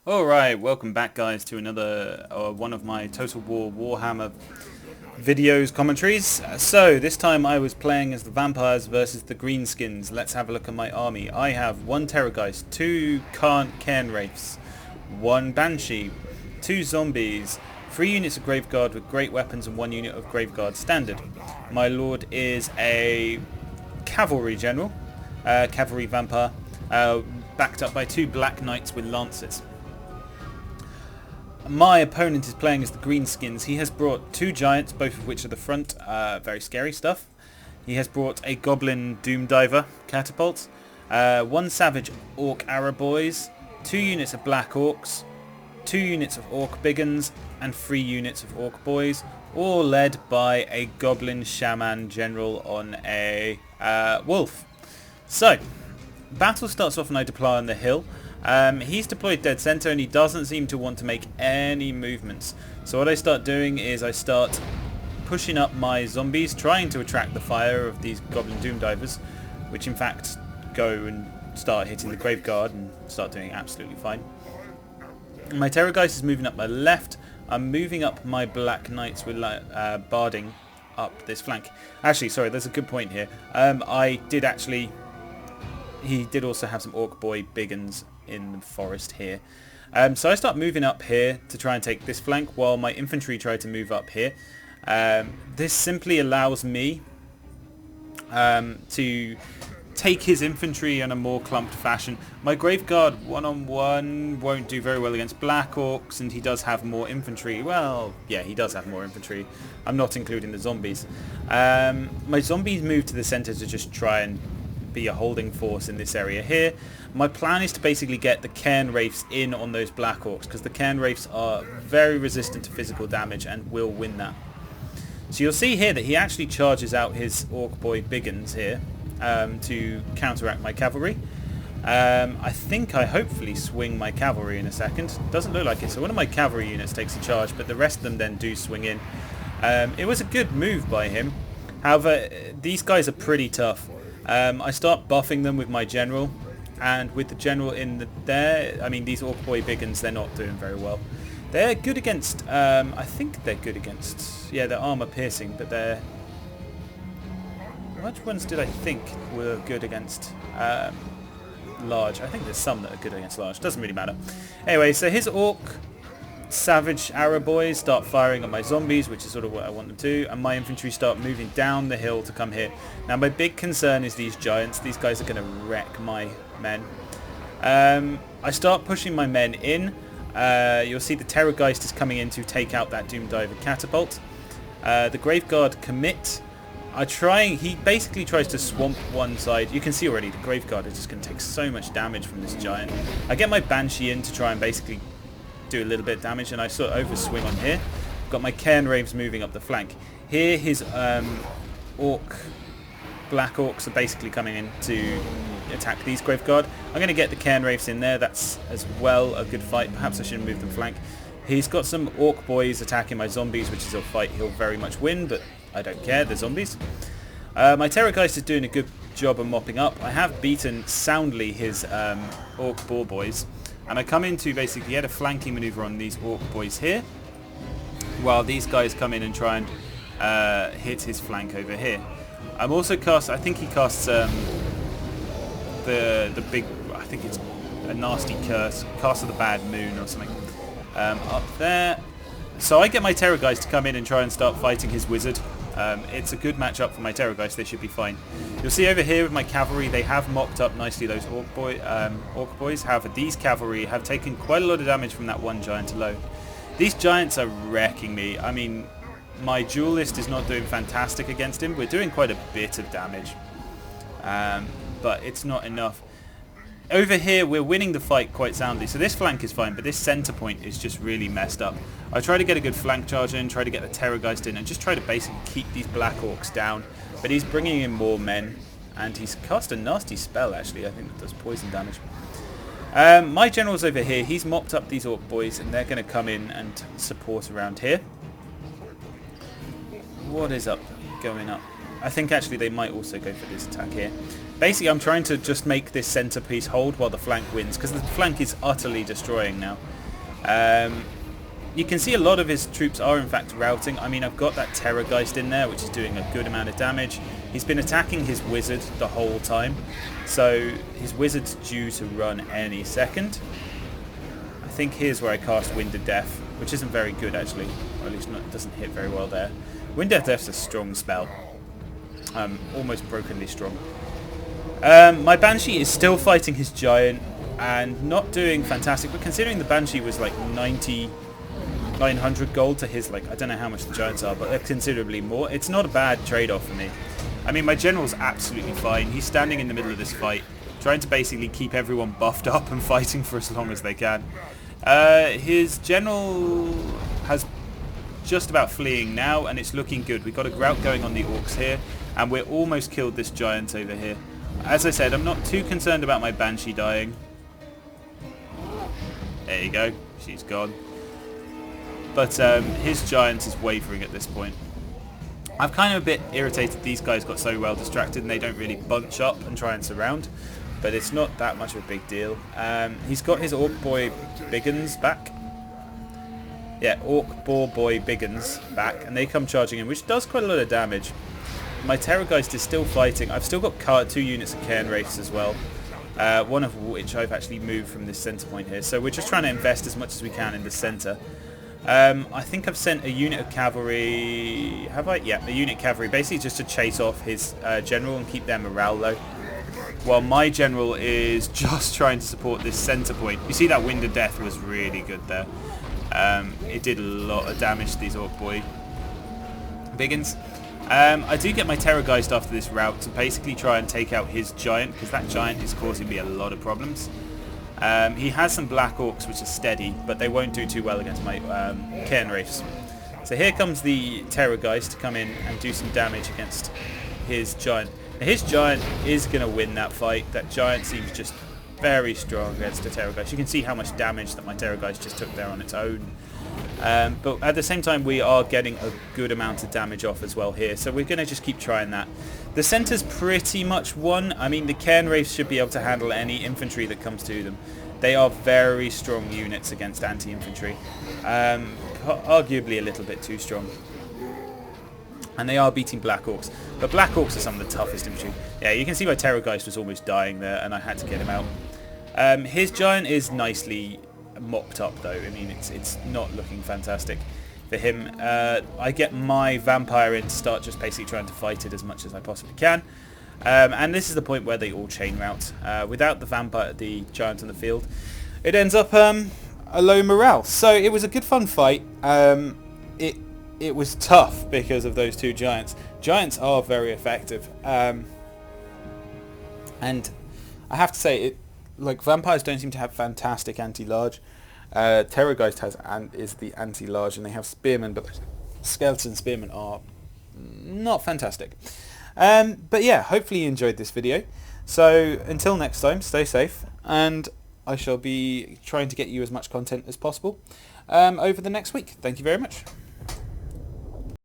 Alright, welcome back guys to another one of my Total War Warhammer videos, commentaries. So this time I was playing as the vampires versus the Greenskins. Let's have a look at my army. I have 1 Terrorgeist, 2 Cairn Wraiths, 1 Banshee, 2 Zombies, 3 units of Graveguard with great weapons and 1 unit of Graveguard standard. My Lord is a Cavalry General, Cavalry Vampire, backed up by 2 Black Knights with Lances. My opponent is playing as the Greenskins. He has brought 2 giants, both of which are the front. Very scary stuff. He has brought a Goblin Doomdiver catapult, 1 Savage Orc Arrow Boys, 2 units of Black Orcs, 2 units of Orc Biggins, and 3 units of Orc Boys, all led by a Goblin Shaman General on a Wolf. So, battle starts off and I deploy on the hill. He's deployed dead center and he doesn't seem to want to make any movements. So what I start doing is I start pushing up my zombies, trying to attract the fire of these Goblin Doomdivers, which in fact go and start hitting the Graveguard and start doing absolutely fine. My Terrorgeist is moving up my left. I'm moving up my Black Knights with barding up this flank. Actually, sorry, there's a good point here. He did also have some Orc Boy Biggins in the forest here. So I start moving up here to try and take this flank while my infantry try to move up here. This simply allows me to take his infantry in a more clumped fashion. My Graveguard one-on-one won't do very well against Black Orcs, and he does have more infantry. Well, yeah, he does have more infantry. I'm not including the zombies. My zombies move to the center to just try and be a holding force in this area here. My plan is to basically get the Cairn Wraiths in on those Black Orcs, because the Cairn Wraiths are very resistant to physical damage and will win that. So you'll see here that he actually charges out his Orc Boy Biggins here to counteract my cavalry. I think I hopefully swing my cavalry in a second. Doesn't look like it, so one of my cavalry units takes a charge, but the rest of them then do swing in. It was a good move by him. However, these guys are pretty tough. I start buffing them with my general, and with the general in there, I mean, these Orc Boy Biggins, they're not doing very well. They're good against, I think they're good against, yeah, they're armor piercing, but they're, which ones did I think were good against large? I think there's some that are good against large, doesn't really matter. Anyway, so his Orc Savage Arrow Boys start firing on my zombies, which is sort of what I want them to, and my infantry start moving down the hill to come here. Now my big concern is these giants. These guys are going to wreck my men. I start pushing my men in. You'll see the Terrorgeist is coming in to take out that Doomdiver catapult. The Graveguard commit. He basically tries to swamp one side. You can see already the Graveguard is just going to take so much damage from this giant. I get my Banshee in to try and basically do a little bit of damage, and I sort of overswing on here. Got my Cairn Wraiths moving up the flank. Here his Black Orcs are basically coming in to attack these Graveguard. I'm going to get the Cairn Wraiths in there. That's as well a good fight. Perhaps I shouldn't move them flank. He's got some Orc Boys attacking my zombies, which is a fight he'll very much win, but I don't care, they're zombies. My Terrorgeist is doing a good job of mopping up. I have beaten soundly his Orc Boar Boys, and I come in to basically get a flanking maneuver on these Orc Boys here, while these guys come in and try and hit his flank over here. I'm also I think he casts the big, I think it's a nasty curse, Cast of the Bad Moon or something, up there. So I get my Terrorgeist to come in and try and start fighting his wizard. It's a good matchup for my Terrorgeist, they should be fine. You'll see over here with my cavalry, they have mopped up nicely those Orc Boys. However, these cavalry have taken quite a lot of damage from that one giant alone. These giants are wrecking me. I mean, my duelist is not doing fantastic against him. We're doing quite a bit of damage, but it's not enough. Over here, we're winning the fight quite soundly, so this flank is fine, but this center point is just really messed up. I try to get a good flank charge in, try to get the Terrorgeist in, and just try to basically keep these Black Orcs down, but he's bringing in more men, and he's cast a nasty spell, actually. I think that does poison damage. My general's over here. He's mopped up these Orc Boys, and they're going to come in and support around here. What is going up? I think actually they might also go for this attack here. Basically, I'm trying to just make this centerpiece hold while the flank wins, because the flank is utterly destroying now. You can see a lot of his troops are in fact routing. I mean, I've got that Terrorgeist in there, which is doing a good amount of damage. He's been attacking his wizard the whole time, so his wizard's due to run any second. I think here's where I cast Wind of Death, which isn't very good actually, or at least it doesn't hit very well there. Wind of Death's a strong spell, almost brokenly strong. My Banshee is still fighting his giant and not doing fantastic, but considering the Banshee was like 900 gold to his, like, I don't know how much the giants are, but they're considerably more. It's not a bad trade-off for me. I mean, my general's absolutely fine. He's standing in the middle of this fight, trying to basically keep everyone buffed up and fighting for as long as they can. His general has just about fleeing now, and it's looking good. We've got a grout going on the orcs here, and we're almost killed this giant over here. As I said, I'm not too concerned about my Banshee dying. There you go. She's gone. But his giant is wavering at this point. I've kind of a bit irritated these guys got so well distracted and they don't really bunch up and try and surround. But it's not that much of a big deal. He's got his Orc Boy Biggins back. Yeah, Orc Boy Biggins back. And they come charging in, which does quite a lot of damage. My Terrorgeist is still fighting. I've still got 2 units of Cairn Wraiths as well. One of which I've actually moved from this centre point here. So we're just trying to invest as much as we can in the centre. I think I've sent a unit of cavalry. Have I? Yeah, a unit of cavalry, basically just to chase off his general and keep their morale low. While my general is just trying to support this centre point. You see that Wind of Death was really good there. It did a lot of damage to these Orc Boy Biggins. I do get my Terrorgeist after this route to basically try and take out his giant, because that giant is causing me a lot of problems. He has some Black Orcs which are steady, but they won't do too well against my Cairn Wraiths. So here comes the Terrorgeist to come in and do some damage against his giant. Now his giant is going to win that fight. That giant seems just very strong against the Terrorgeist. You can see how much damage that my Terrorgeist just took there on its own. But at the same time we are getting a good amount of damage off as well here, so we're going to just keep trying that. The centre's pretty much won. I mean, the Cairn Wraiths should be able to handle any infantry that comes to them. They are very strong units against anti-infantry, arguably a little bit too strong. And they are beating Black Orcs, but Black Orcs are some of the toughest infantry. Yeah, you can see my Terrorgeist was almost dying there and I had to get him out. His giant is nicely mopped up though. I mean, it's not looking fantastic for him. I get my vampire in to start just basically trying to fight it as much as I possibly can. And this is the point where they all chain route. Without the giant on the field, it ends up a low morale. So it was a good fun fight. It was tough because of those 2 giants. Giants are very effective. And I have to say, like, vampires don't seem to have fantastic anti-large. Terrorgeist is the anti-large, and they have spearmen, but skeleton spearmen are not fantastic. But yeah, hopefully you enjoyed this video. So until next time, stay safe, and I shall be trying to get you as much content as possible over the next week. Thank you very much.